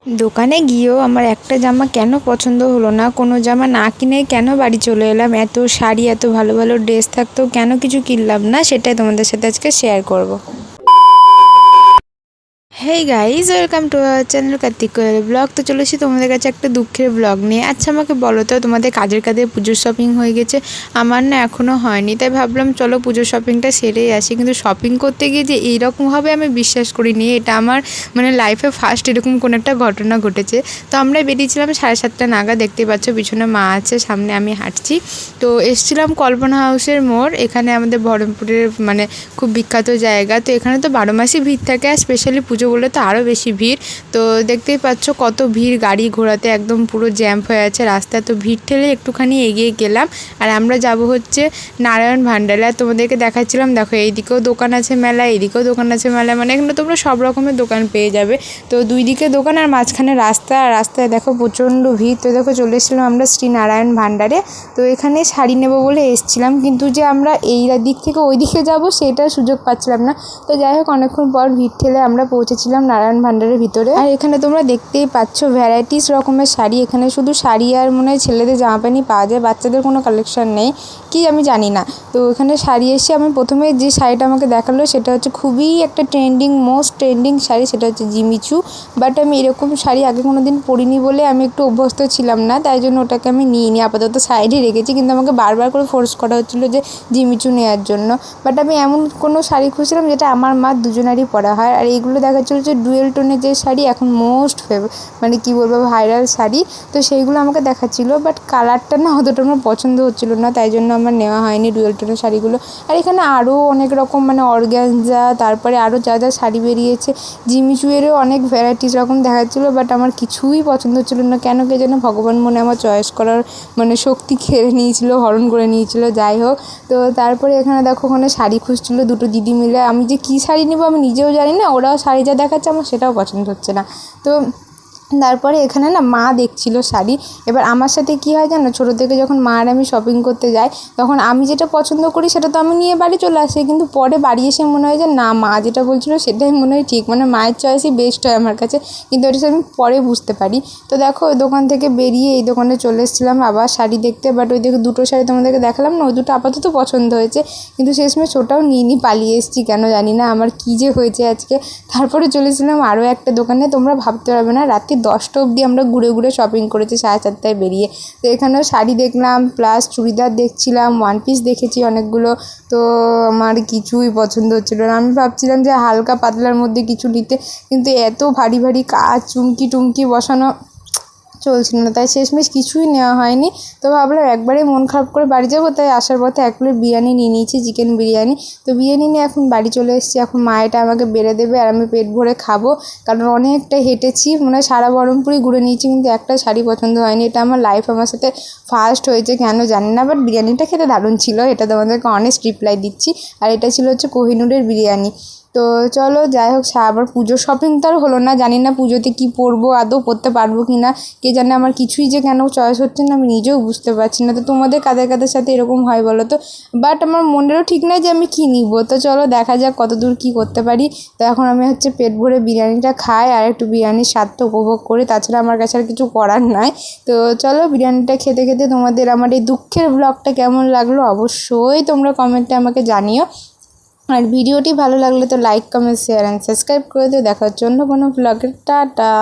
দোকানে গিয়েও আমার একটা জামা কেন পছন্দ হলো না, কোনো জামা না কিনে কেন বাড়ি চলে এলাম, এত শাড়ি এত ভালো ভালো ড্রেস থাকতেও কেন কিছু কিনলাম না, সেটাই তোমাদের সাথে আজকে শেয়ার করব। Hey guys, welcome to our channel Kartik Koel blog. তো চলেছি তোমাদের কাছে একটা দুঃখের ব্লগ নিয়ে। আচ্ছা আমাকে বলো তো, তোমাদের কাজের কাজে পুজোর শপিং হয়ে গেছে? আমার না এখনও হয়নি, তাই ভাবলাম চলো পুজোর শপিংটা সেরেই আসি। কিন্তু শপিং করতে গিয়ে যে এইরকমভাবে আমি বিশ্বাস করিনি, এটা আমার লাইফে ফার্স্ট এরকম কোনো একটা ঘটনা ঘটেছে। তো আমরা বেরিয়েছিলাম 7:30 নাগাদ, দেখতেই পাচ্ছ পিছনে মা আছে, সামনে আমি হাঁটছি। তো এসছিলাম কল্পনা হাউসের মোড়, এখানে আমাদের বহরমপুরের খুব বিখ্যাত জায়গা। তো এখানে তো 12 মাসই ভিড় থাকে, আর স্পেশালি পুজো বলে তো আরও বেশি ভিড়। তো দেখতেই পাচ্ছ কত ভিড়, গাড়ি ঘোড়াতে একদম পুরো জ্যাম হয়ে আছে রাস্তায়। তো ভিড় ঠেলে একটুখানি এগিয়ে গেলাম, আর আমরা যাব হচ্ছে নারায়ণ ভান্ডারে। আর তোমাদেরকে দেখাচ্ছিলাম, দেখো এইদিকেও দোকান আছে মেলা, এইদিকেও দোকান আছে মেলা, এখানে তোমরা সব রকমের দোকান পেয়ে যাবে। তো দুই দিকে দোকান আর মাঝখানে রাস্তা, আর রাস্তায় দেখো প্রচণ্ড ভিড়। তো দেখো চলে এসেছিলাম আমরা শ্রী নারায়ণ ভান্ডারে। তো এখানে শাড়ি নেব বলে এসেছিলাম, কিন্তু যে আমরা এই দিক থেকে ওই দিকে যাব সেটার সুযোগ পাচ্ছিলাম না। তো যাই হোক, অনেকক্ষণ পর ভিড় ঠেলে আমরা পৌঁছেছিলাম নারায়ণ ভান্ডারের ভিতরে। আর এখানে তোমরা দেখতেই পাচ্ছ ভ্যারাইটিস রকমের শাড়ি। এখানে শুধু শাড়ি আর মনে হয় ছেলেদের জামা প্যান্টই পাওয়া যায়, বাচ্চাদের কোনো কালেকশন নেই কি আমি জানি না। তো এখানে শাড়ি এসে আমি প্রথমে যে শাড়িটা আমাকে দেখালো সেটা হচ্ছে খুবই একটা মোস্ট ট্রেন্ডিং শাড়ি, সেটা হচ্ছে জিমিচু। বাট আমি এরকম শাড়ি আগে কোনো দিন পরিনি বলে আমি একটু অভ্যস্ত ছিলাম না, তাই জন্য ওটাকে আমি নিইনি, আপাতত সাইডে রেখেছি। কিন্তু আমাকে বারবার করে ফোর্স করা হচ্ছিলো যে জিমিচু নেওয়ার জন্য। বাট আমি এমন কোনো শাড়ি খুঁজছিলাম যেটা আমার মা দুজনারই পরা হয়। আর এইগুলো দেখা চলছে ডুয়েল টোনের যে শাড়ি, এখন মোস্ট কী বলবো ভাইরাল শাড়ি। তো সেইগুলো আমাকে দেখাচ্ছিলো, বাট কালারটা না অতটা আমার পছন্দ হচ্ছিলো না, তাই জন্য আমার নেওয়া হয়নি ডুয়েল টোনের শাড়িগুলো। আর এখানে আরও অনেক রকম অর্গ্যানজা, তারপরে আরও যা যা শাড়ি বেরিয়েছে জিমিচুয়েরও অনেক ভ্যারাইটিস রকম দেখাচ্ছিলো। বাট আমার কিছুই পছন্দ হচ্ছিলো না, কেন কে যেন ভগবান মনে আমার চয়েস করার শক্তি কেড়ে নিয়েছিল, হরণ করে নিয়েছিল। যাই হোক, তো তারপরে এখানে দেখো ওখানে শাড়ি খুঁজছিলো দুটো দিদি মিলে। আমি যে কী শাড়ি নেবো আমি নিজেও জানি না, ওরাও শাড়ি যা দেখাচ্ছে আমার সেটাও পছন্দ হচ্ছে না। তো তারপরে এখানে না মা দেখছিল শাড়ি। এবার আমার সাথে কী হয় জানো, ছোটো থেকে যখন মা আর আমি শপিং করতে যাই, তখন আমি যেটা পছন্দ করি সেটা তো আমি নিয়ে বাড়ি চলে আসি, কিন্তু পরে বাড়ি এসে মনে হয় যে না, মা যেটা বলছিল সেটাই মনে হয় ঠিক, মায়ের চয়েসই বেস্ট হয় আমার কাছে। কিন্তু এটা আমি পরে বুঝতে পারি। তো দেখো ওই দোকান থেকে বেরিয়ে এই দোকানে চলে এসেছিলাম আবার শাড়ি দেখতে। বাট ওই দেখে দুটো শাড়ি তোমাদেরকে দেখালাম না, ওই দুটো আপাতত পছন্দ হয়েছে, কিন্তু শেষমেশ ওটাও নিয়ে পালিয়ে এসেছি, কেন জানি না আমার কী যে হয়েছে আজকে। তারপরে চলেছিলাম আরও একটা দোকানে, তোমরা ভাবতে পারবে না রাত্রি 10টা অবধি আমরা ঘুরে ঘুরে শপিং করেছি 4:30 বেরিয়ে। তো এখানেও শাড়ি দেখলাম, প্লাস চুড়িদার দেখছিলাম, ওয়ান পিস দেখেছি অনেকগুলো। তো আমার কিছুই পছন্দ হচ্ছিলো না, আমি ভাবছিলাম যে হালকা পাতলার মধ্যে কিছু নিতে, কিন্তু এত ভারী ভারী কাজ চুমকি টুমকি বসানো চলছিল না, তাই শেষমেশ কিছুই নেওয়া হয়নি। তো ভাবলাম একবারে মন খারাপ করে বাড়ি যাবো, তাই আসার পথে 1 প্লেট বিরিয়ানি নিয়ে নিয়েছি, চিকেন বিরিয়ানি। তো বিরিয়ানি নিয়ে এখন বাড়ি চলে এসেছি। এখন মা এটা আমাকে বেড়ে দেবে আর আমি পেট ভরে খাবো, কারণ অনেকটা হেঁটেছি, সারা বহরমপুরই ঘুরে নিয়েছি, কিন্তু একটা শাড়ি পছন্দ হয়নি। এটা আমার লাইফ আমার সাথে ফার্স্ট হয়েছে, কেন জানি না। বাট বিরিয়ানিটা খেতে দারুণ ছিল, এটা তোমাদেরকে অনেস্ট রিপ্লাই দিচ্ছি। আর এটা ছিল হচ্ছে কোহিনুরের বিরিয়ানি। তো চলো যাই হোক, আবার পুজোর শপিং তো আর হলো না, জানি না পুজোতে কী পরবো, আদৌ পরতে পারবো কি না কে জানে। আমার কিছুই যে কেন চয়েস হচ্ছে না আমি নিজেও বুঝতে পারছি না। তো তোমাদের কাদের কাদের সাথে এরকম হয় বলো তো। বাট আমার মনেরও ঠিক নাই যে আমি কী নিব। তো চলো দেখা যাক কতদূর কী করতে পারি। তো এখন আমি পেট ভরে বিরিয়ানিটা খাই আর একটু বিরিয়ানির স্বাদটা উপভোগ করি, তাছাড়া আমার কাছে আর কিছু করার নাই। তো চলো বিরিয়ানিটা খেতে খেতে তোমাদের আমার এই দুঃখের ব্লগটা কেমন লাগলো অবশ্যই তোমরা কমেন্টে আমাকে জানিও। আর ভিডিওটি ভালো লাগলে তো like comment share and subscribe করে দিও। দেখার জন্য কোনো ব্লগের টাটা।